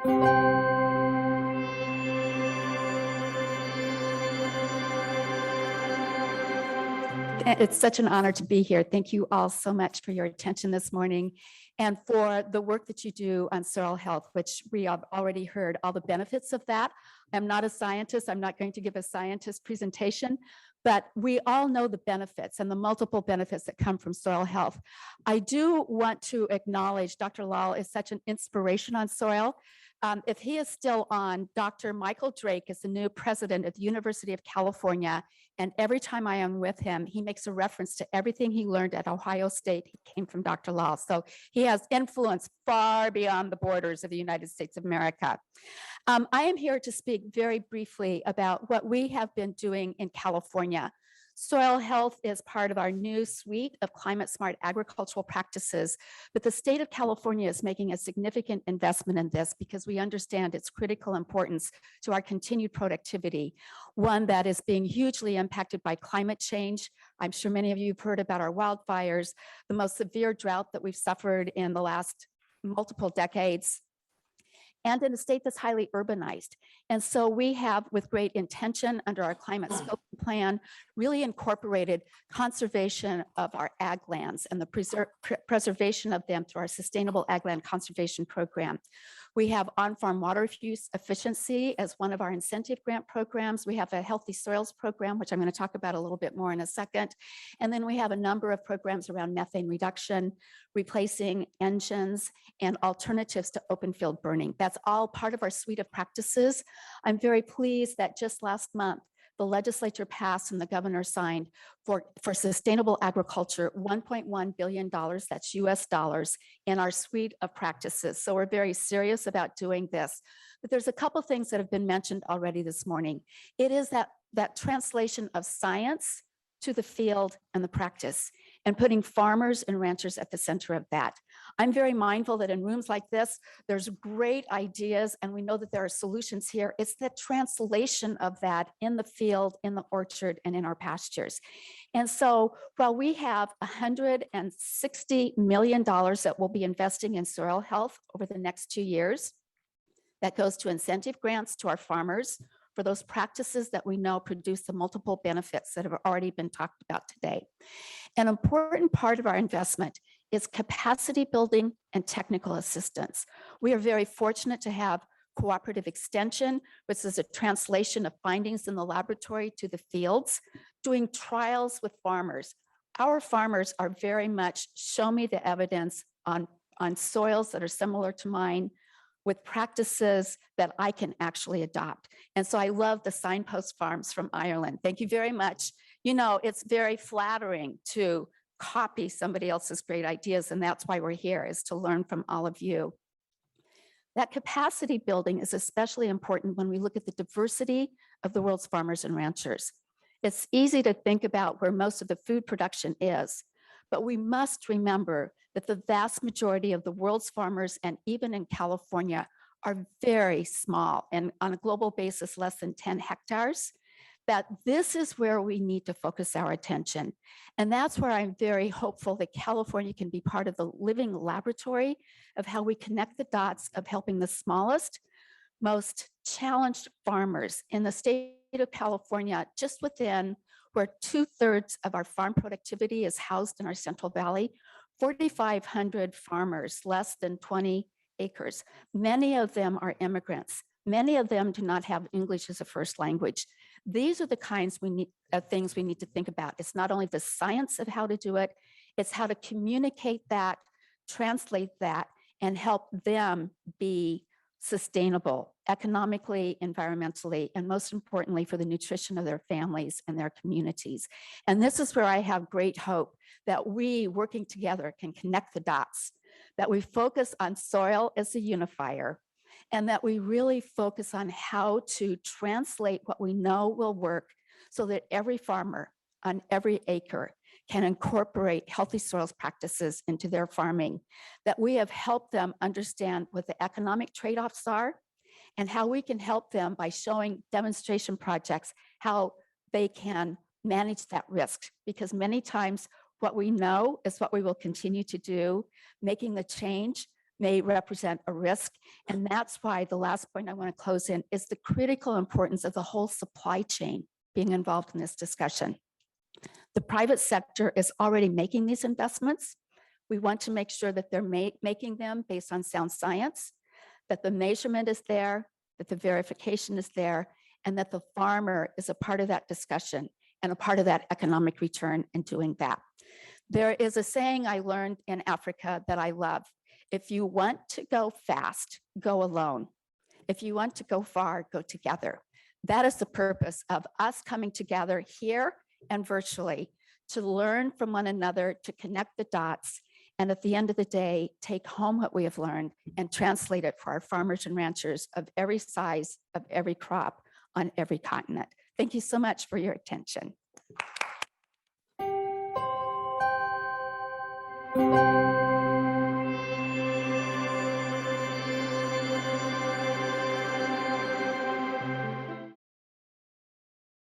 It's such an honor to be here. Thank you all so much for your attention this morning and for the work that you do on soil health, which we have already heard all the benefits of that. I'm not a scientist. I'm not going to give a scientist presentation, but we all know the benefits and the multiple benefits that come from soil health. I do want to acknowledge Dr. Lal is such an inspiration on soil. If he is still on, Dr. Michael Drake is the new president of the University of California. And every time I am with him, he makes a reference to everything he learned at Ohio State. He came from Dr. Lal. So he has influence far beyond the borders of the United States of America. I am here to speak very briefly about what we have been doing in California. Soil health is part of our new suite of climate-smart agricultural practices, but the state of California is making a significant investment in this because we understand its critical importance to our continued productivity, one that is being hugely impacted by climate change. I'm sure many of you have heard about our wildfires, the most severe drought that we've suffered in the last multiple decades, and in a state that's highly urbanized. And so we have, with great intention under our climate scope plan, really incorporated conservation of our ag lands and the preservation of them through our sustainable ag land conservation program. We have on-farm water use efficiency as one of our incentive grant programs. We have a healthy soils program, which I'm going to talk about a little bit more in a second. And then we have a number of programs around methane reduction, replacing engines, and alternatives to open field burning. That's all part of our suite of practices. I'm very pleased that just last month, the legislature passed and the governor signed for sustainable agriculture, $1.1 billion, that's US dollars, in our suite of practices. So we're very serious about doing this. But there's a couple things that have been mentioned already this morning. It is that translation of science to the field and the practice, and putting farmers and ranchers at the center of that. I'm very mindful that in rooms like this, there's great ideas, and we know that there are solutions here. It's the translation of that in the field, in the orchard, and in our pastures. And so while we have $160 million that we'll be investing in soil health over the next 2 years, that goes to incentive grants to our farmers for those practices that we know produce the multiple benefits that have already been talked about today. An important part of our investment is capacity building and technical assistance. We are very fortunate to have cooperative extension, which is a translation of findings in the laboratory to the fields, doing trials with farmers. Our farmers are very much show me the evidence on soils that are similar to mine, with practices that I can actually adopt. And so I love the Signpost Farms from Ireland. Thank you very much. You know, it's very flattering to copy somebody else's great ideas, and that's why we're here, is to learn from all of you. That capacity building is especially important when we look at the diversity of the world's farmers and ranchers. It's easy to think about where most of the food production is, but we must remember that the vast majority of the world's farmers, and even in California, are very small, and on a global basis, less than 10 hectares, that this is where we need to focus our attention. And that's where I'm very hopeful that California can be part of the living laboratory of how we connect the dots of helping the smallest, most challenged farmers in the state of California, just within where 2/3 of our farm productivity is housed in our Central Valley, 4,500 farmers, less than 20 acres. Many of them are immigrants. Many of them do not have English as a first language. These are the kinds of things we need to think about. It's not only the science of how to do it, it's how to communicate that, translate that, and help them be sustainable economically, environmentally, and most importantly, for the nutrition of their families and their communities. And this is where I have great hope that we, working together, can connect the dots, that we focus on soil as a unifier, and that we really focus on how to translate what we know will work so that every farmer on every acre can incorporate healthy soils practices into their farming, that we have helped them understand what the economic trade-offs are and how we can help them by showing demonstration projects how they can manage that risk. Because many times what we know is what we will continue to do, making the change, may represent a risk. And that's why the last point I want to close in is the critical importance of the whole supply chain being involved in this discussion. The private sector is already making these investments. We want to make sure that they're making them based on sound science, that the measurement is there, that the verification is there, and that the farmer is a part of that discussion and a part of that economic return in doing that. There is a saying I learned in Africa that I love. If you want to go fast, go alone. If you want to go far, go together. That is the purpose of us coming together here and virtually to learn from one another, to connect the dots, and at the end of the day, take home what we have learned and translate it for our farmers and ranchers of every size, of every crop on every continent. Thank you so much for your attention.